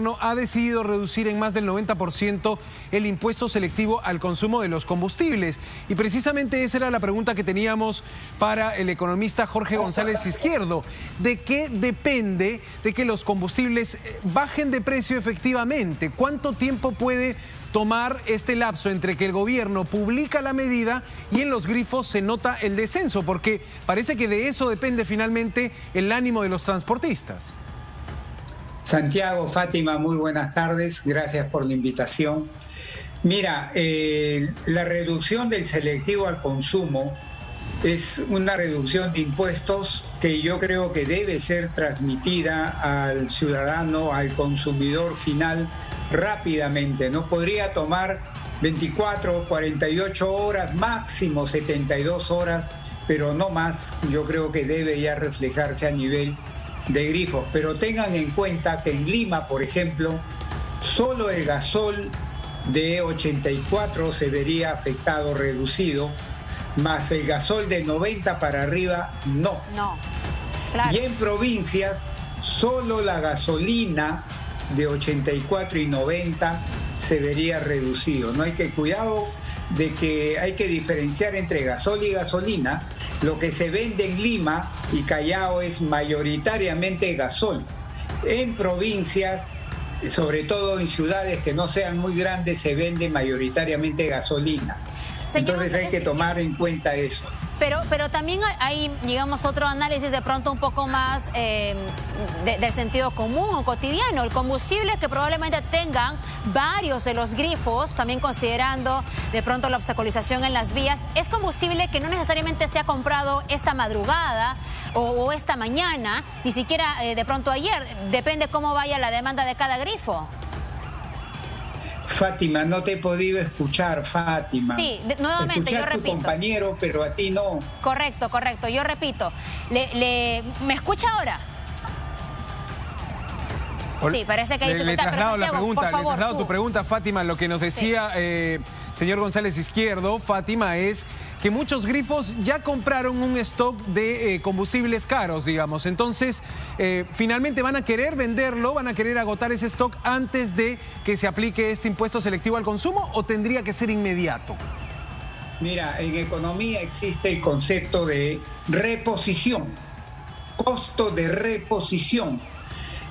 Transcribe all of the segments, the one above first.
gobierno ha decidido reducir en más del 90% el impuesto selectivo al consumo de los combustibles. Y precisamente esa era la pregunta que teníamos para el economista Jorge González Izquierdo. ¿De qué depende de que los combustibles bajen de precio efectivamente? ¿Cuánto tiempo puede tomar este lapso entre que el gobierno publica la medida y en los grifos se nota el descenso? Porque parece que de eso depende finalmente el ánimo de los transportistas. Santiago, Fátima, muy buenas tardes. Gracias por la invitación. Mira, la reducción del selectivo al consumo es una reducción de impuestos que yo creo que debe ser transmitida al ciudadano, al consumidor final rápidamente. No podría tomar 24, 48 horas, máximo 72 horas, pero no más. Yo creo que debe ya reflejarse a nivel de grifos. Pero tengan en cuenta que en Lima, por ejemplo, solo el gasol de 84 se vería afectado, reducido, más el gasol de 90 para arriba, no. No, claro. Y en provincias, solo la gasolina de 84 y 90 se vería reducido. No hay que cuidado de que hay que diferenciar entre gasol y gasolina. Lo que se vende en Lima y Callao es mayoritariamente gasol. En provincias, sobre todo en ciudades que no sean muy grandes, se vende mayoritariamente gasolina. Entonces hay que tomar en cuenta eso. Pero también hay, digamos, otro análisis de pronto un poco más del sentido común o cotidiano. El combustible que probablemente tengan varios de los grifos, también considerando de pronto la obstaculización en las vías, es combustible que no necesariamente se ha comprado esta madrugada o esta mañana, ni siquiera de pronto ayer. Depende cómo vaya la demanda de cada grifo. Fátima, no te he podido escuchar, Fátima. Sí, nuevamente, yo repito. Escuché a tu compañero, pero a ti no. Correcto, yo repito. ¿Me escucha ahora? Sí, parece que hay le traslado la pregunta, por favor, le traslado tu pregunta, Fátima. Lo que nos decía señor González Izquierdo, Fátima, es que muchos grifos ya compraron un stock de combustibles caros, digamos. Entonces, finalmente van a querer venderlo, van a querer agotar ese stock antes de que se aplique este impuesto selectivo al consumo, ¿o tendría que ser inmediato? Mira, en economía existe el concepto de reposición, costo de reposición.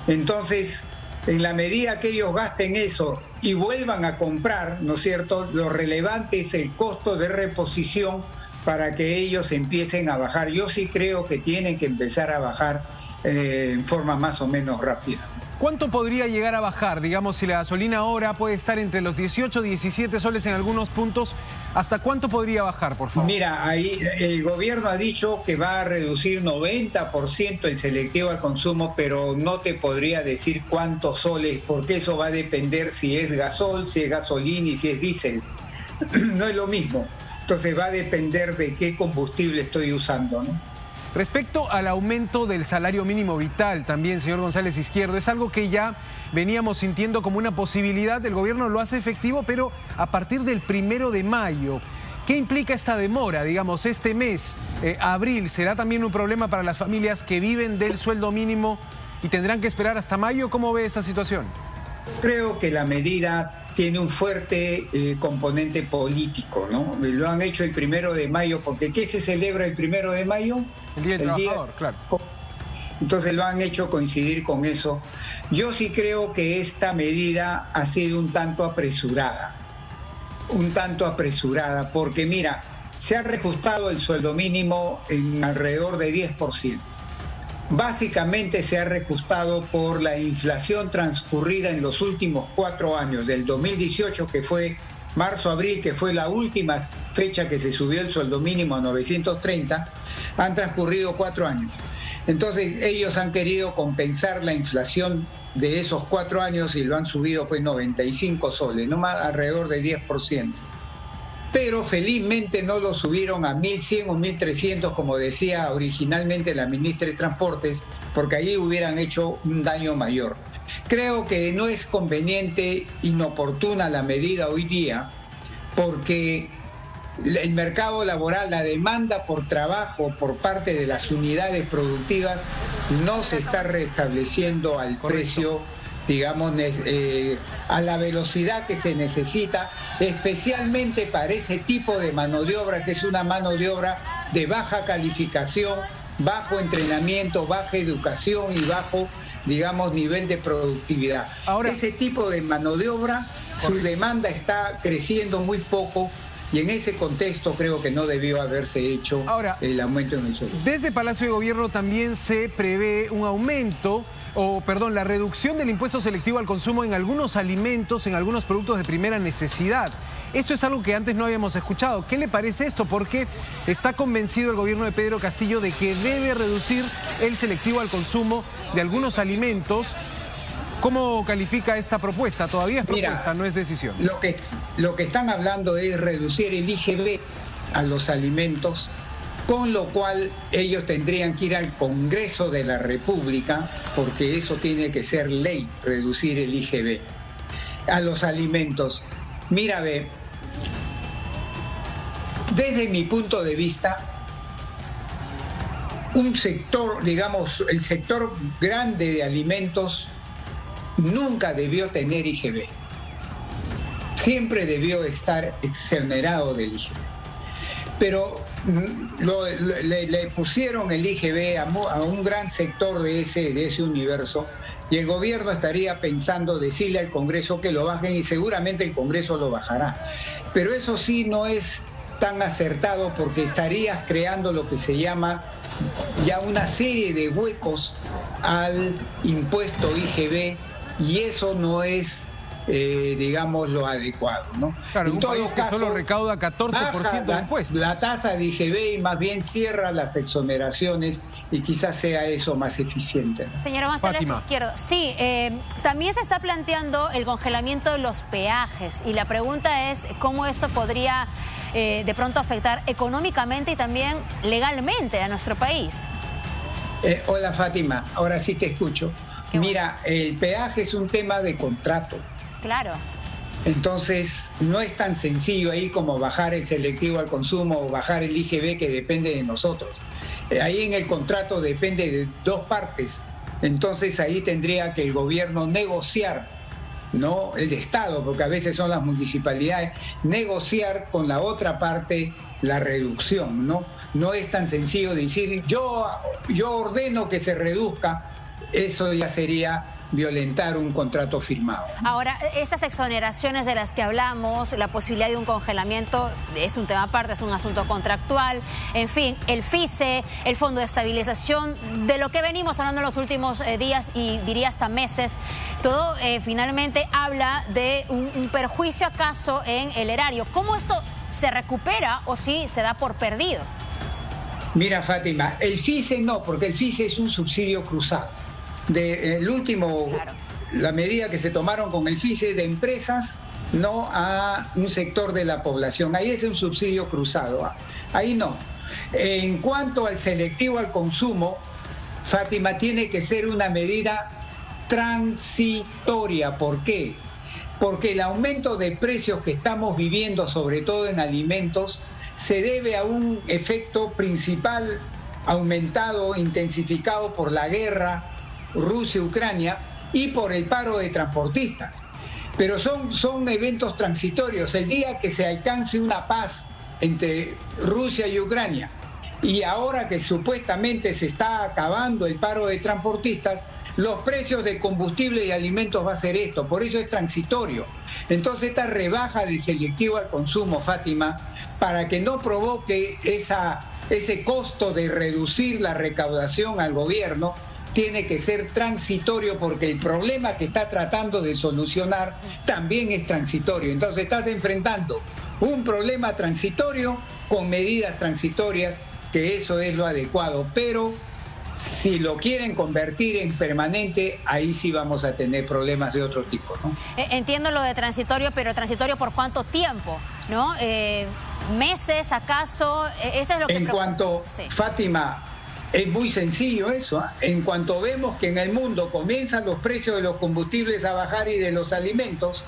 Entonces, en la medida que ellos gasten eso y vuelvan a comprar, ¿no es cierto?, lo relevante es el costo de reposición para que ellos empiecen a bajar. Yo sí creo que tienen que empezar a bajar en forma más o menos rápida. ¿Cuánto podría llegar a bajar? Digamos, si la gasolina ahora puede estar entre los 18 y 17 soles en algunos puntos, ¿hasta cuánto podría bajar, por favor? Mira, ahí el gobierno ha dicho que va a reducir 90% el selectivo al consumo, pero no te podría decir cuántos soles, porque eso va a depender si es gasol, si es gasolina y si es diésel. No es lo mismo. Entonces va a depender de qué combustible estoy usando, ¿no? Respecto al aumento del salario mínimo vital también, señor González Izquierdo, es algo que ya veníamos sintiendo como una posibilidad. El gobierno lo hace efectivo, pero a partir del 1 de mayo. ¿Qué implica esta demora? Digamos, este mes, abril, ¿será también un problema para las familias que viven del sueldo mínimo y tendrán que esperar hasta mayo? ¿Cómo ve esta situación? Creo que la medida tiene un fuerte componente político, ¿no? Lo han hecho el 1 de mayo, porque ¿qué se celebra el 1 de mayo? El Día del Trabajador, claro. Entonces lo han hecho coincidir con eso. Yo sí creo que esta medida ha sido un tanto apresurada, porque mira, se ha reajustado el sueldo mínimo en alrededor de 10%. Básicamente se ha reajustado por la inflación transcurrida en los últimos 4 años, del 2018, que fue marzo-abril, que fue la última fecha que se subió el sueldo mínimo a 930, han transcurrido 4 años. Entonces ellos han querido compensar la inflación de esos 4 años y lo han subido pues 95 soles, no más, alrededor de 10%. Pero felizmente no lo subieron a 1.100 o 1.300, como decía originalmente la ministra de Transportes, porque ahí hubieran hecho un daño mayor. Creo que no es conveniente, inoportuna la medida hoy día, porque el mercado laboral, la demanda por trabajo por parte de las unidades productivas no se está restableciendo al precio digamos, a la velocidad que se necesita, especialmente para ese tipo de mano de obra, que es una mano de obra de baja calificación, bajo entrenamiento, baja educación y bajo, digamos, nivel de productividad. Ahora, ese tipo de mano de obra, su demanda está creciendo muy poco, y en ese contexto creo que no debió haberse hecho el aumento en el sueldo. Desde Palacio de Gobierno también se prevé un aumento, la reducción del impuesto selectivo al consumo en algunos alimentos, en algunos productos de primera necesidad. Esto es algo que antes no habíamos escuchado. ¿Qué le parece esto? Porque está convencido el gobierno de Pedro Castillo de que debe reducir el selectivo al consumo de algunos alimentos. ¿Cómo califica esta propuesta? Todavía es propuesta, no es decisión. Lo que están hablando es reducir el IGB a los alimentos, con lo cual ellos tendrían que ir al Congreso de la República, porque eso tiene que ser ley, reducir el IGB a los alimentos. Mira, ve, desde mi punto de vista, un sector, digamos, el sector grande de alimentos nunca debió tener IGB. Siempre debió estar exonerado del IGB. Pero le pusieron el IGB a un gran sector de ese universo, y el gobierno estaría pensando decirle al Congreso que lo bajen, y seguramente el Congreso lo bajará. Pero eso sí no es tan acertado, porque estarías creando lo que se llama ya una serie de huecos al impuesto IGB, y eso no es, digamos, lo adecuado, ¿no? Claro, en un país que solo recauda 14% de impuestos. La tasa de IGB, y más bien cierra las exoneraciones, y quizás sea eso más eficiente, ¿no? Señora González Izquierdo, sí, también se está planteando el congelamiento de los peajes, y la pregunta es cómo esto podría de pronto afectar económicamente y también legalmente a nuestro país. Hola, Fátima, ahora sí te escucho. Mira, el peaje es un tema de contrato. Claro. Entonces, no es tan sencillo ahí como bajar el selectivo al consumo o bajar el IGB, que depende de nosotros. Ahí en el contrato depende de dos partes. Entonces, ahí tendría que el gobierno negociar, no el Estado, porque a veces son las municipalidades, negociar con la otra parte la reducción, ¿no? No es tan sencillo decir, yo ordeno que se reduzca. Eso ya sería violentar un contrato firmado. Ahora, estas exoneraciones de las que hablamos, la posibilidad de un congelamiento, es un tema aparte, es un asunto contractual. En fin, el FICE, el Fondo de Estabilización, de lo que venimos hablando en los últimos días y diría hasta meses, todo finalmente habla de un perjuicio acaso en el erario. ¿Cómo esto se recupera o si se da por perdido? Mira, Fátima, el FICE no, porque el FICE es un subsidio cruzado. La medida que se tomaron con el FICE de empresas, no a un sector de la población. Ahí es un subsidio cruzado, ahí no. En cuanto al selectivo al consumo, Fátima, tiene que ser una medida transitoria. ¿Por qué? Porque el aumento de precios que estamos viviendo, sobre todo en alimentos, se debe a un efecto principal aumentado, intensificado por la guerra Rusia-Ucrania y por el paro de transportistas. Pero son eventos transitorios. El día que se alcance una paz entre Rusia y Ucrania, y ahora que supuestamente se está acabando el paro de transportistas, los precios de combustible y alimentos va a ser esto. Por eso es transitorio. Entonces, esta rebaja de selectivo al consumo, Fátima, para que no provoque ese costo de reducir la recaudación al gobierno, tiene que ser transitorio, porque el problema que está tratando de solucionar también es transitorio. Entonces estás enfrentando un problema transitorio con medidas transitorias, que eso es lo adecuado. Pero si lo quieren convertir en permanente, ahí sí vamos a tener problemas de otro tipo, ¿no? Entiendo lo de transitorio, pero transitorio ¿por cuánto tiempo? ¿No? ¿Meses acaso? Eso es lo que en cuanto, sí. Fátima, es muy sencillo eso, ¿eh? En cuanto vemos que en el mundo comienzan los precios de los combustibles a bajar y de los alimentos,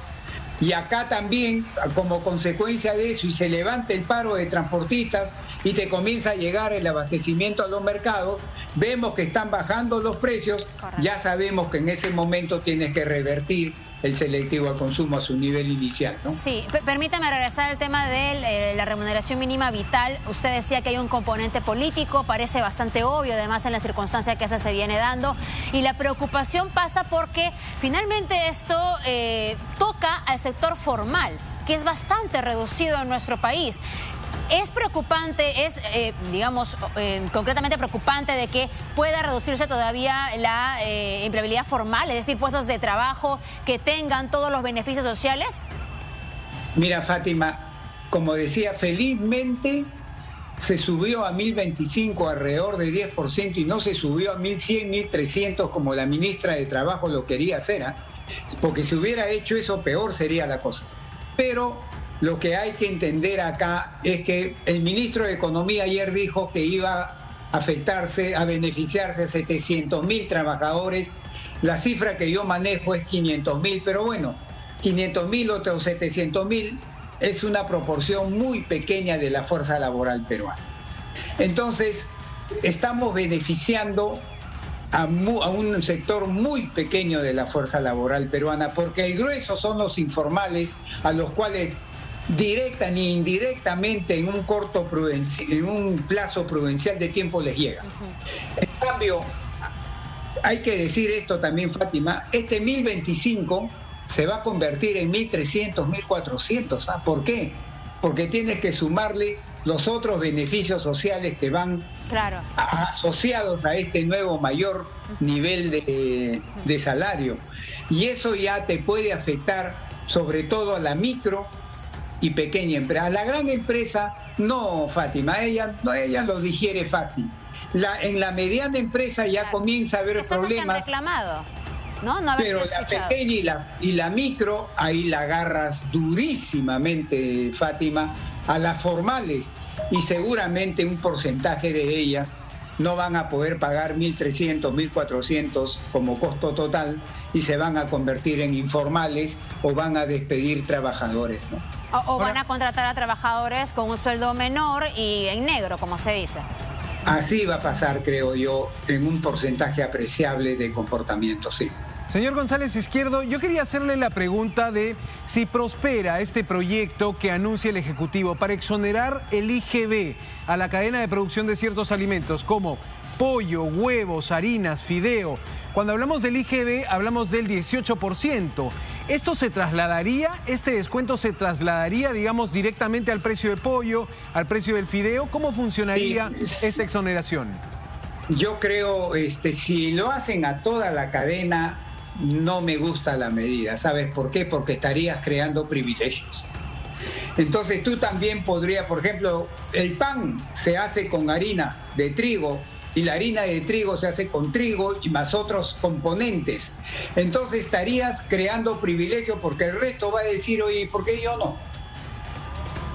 Y acá también, como consecuencia de eso, y se levanta el paro de transportistas y te comienza a llegar el abastecimiento a los mercados, vemos que están bajando los precios. Correcto. Ya sabemos que en ese momento tienes que revertir el selectivo al consumo a su nivel inicial, ¿no? Sí, permítame regresar al tema de la remuneración mínima vital. Usted decía que hay un componente político, parece bastante obvio, además en la circunstancia que esa se viene dando. Y la preocupación pasa porque finalmente esto toca al sector formal, que es bastante reducido en nuestro país. Es preocupante, digamos, concretamente preocupante de que pueda reducirse todavía la empleabilidad formal, es decir, puestos de trabajo que tengan todos los beneficios sociales. Mira, Fátima, como decía, felizmente se subió a 1.025 alrededor de 10% y no se subió a 1.100, 1.300 como la ministra de Trabajo lo quería hacer, ¿eh? Porque si hubiera hecho eso, peor sería la cosa. Pero lo que hay que entender acá es que el ministro de Economía ayer dijo que iba a beneficiarse a 700.000 trabajadores. La cifra que yo manejo es 500.000, pero bueno, 500.000 otros 700.000 es una proporción muy pequeña de la fuerza laboral peruana. Entonces, estamos beneficiando a un sector muy pequeño de la fuerza laboral peruana, porque el grueso son los informales, a los cuales directa ni indirectamente en un plazo prudencial de tiempo les llega. En cambio, hay que decir esto también, Fátima, este 1.025 se va a convertir en 1.300, 1.400. ¿Ah? ¿Por qué? Porque tienes que sumarle los otros beneficios sociales que van asociados a este nuevo mayor nivel de salario. Y eso ya te puede afectar sobre todo a la micro y pequeña empresa. A la gran empresa, no, Fátima, ella lo digiere fácil. En la mediana empresa ya comienza a haber problemas. Han reclamado, ¿no? Pero la pequeña y la micro, ahí la agarras durísimamente, Fátima, a las formales. Y seguramente un porcentaje de ellas no van a poder pagar 1.300, 1.400 como costo total y se van a convertir en informales o van a despedir trabajadores, ¿no? O van a contratar a trabajadores con un sueldo menor y en negro, como se dice. Así va a pasar, creo yo, en un porcentaje apreciable de comportamiento, sí. Señor González Izquierdo, yo quería hacerle la pregunta de si prospera este proyecto que anuncia el Ejecutivo para exonerar el IGB a la cadena de producción de ciertos alimentos como pollo, huevos, harinas, fideo. Cuando hablamos del IGB hablamos del 18%. ¿Esto se trasladaría, este descuento se trasladaría, digamos, directamente al precio del pollo, al precio del fideo? ¿Cómo funcionaría esta exoneración? Yo creo, si lo hacen a toda la cadena, no me gusta la medida. ¿Sabes por qué? Porque estarías creando privilegios. Entonces tú también podrías, por ejemplo, el pan se hace con harina de trigo y la harina de trigo se hace con trigo y más otros componentes. Entonces estarías creando privilegios porque el resto va a decir, oye, ¿por qué yo no?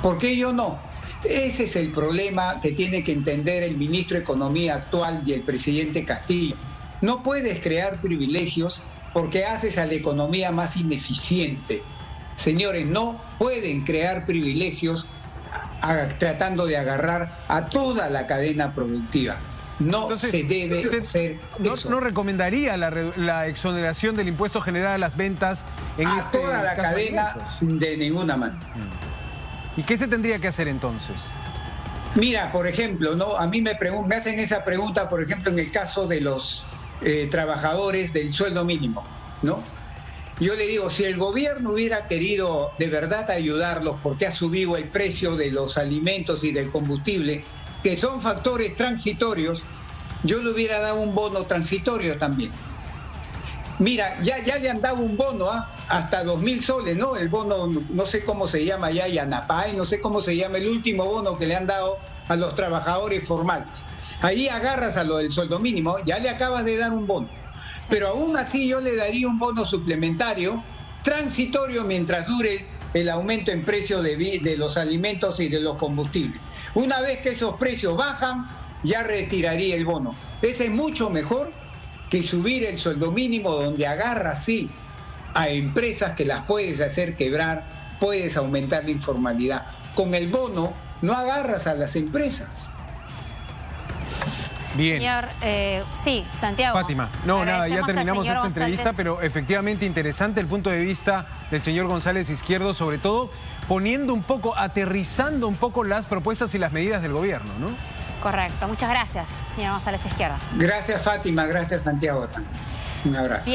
¿Por qué yo no? Ese es el problema que tiene que entender el ministro de Economía actual y el presidente Castillo. No puedes crear privilegios porque haces a la economía más ineficiente. Señores, no pueden crear privilegios tratando de agarrar a toda la cadena productiva. No. Entonces, se debe hacer eso. ¿No recomendaría la exoneración del impuesto general a las ventas en toda la cadena? De ninguna manera. ¿Y qué se tendría que hacer entonces? Mira, por ejemplo, ¿no? A mí me hacen esa pregunta, por ejemplo, en el caso de los trabajadores del sueldo mínimo, ¿no? Yo le digo, si el gobierno hubiera querido de verdad ayudarlos porque ha subido el precio de los alimentos y del combustible, que son factores transitorios, yo le hubiera dado un bono transitorio también. Mira, ya le han dado un bono hasta 2.000 soles, ¿no? El bono, no sé cómo se llama ya, Yanapay, no sé cómo se llama el último bono que le han dado a los trabajadores formales. Ahí agarras a lo del sueldo mínimo, ya le acabas de dar un bono. Pero aún así yo le daría un bono suplementario, transitorio, mientras dure el aumento en precio de los alimentos y de los combustibles. Una vez que esos precios bajan, ya retiraría el bono. Ese es mucho mejor que subir el sueldo mínimo, donde agarra, sí, a empresas que las puedes hacer quebrar, puedes aumentar la informalidad. Con el bono no agarras a las empresas. Bien. Señor, sí, Santiago. Fátima, no, nada, ya terminamos esta entrevista, pero efectivamente interesante el punto de vista del señor González Izquierdo, sobre todo poniendo un poco, aterrizando un poco las propuestas y las medidas del gobierno, ¿no? Correcto, muchas gracias, señor González Izquierdo. Gracias, Fátima, gracias, Santiago. Un abrazo. Bien.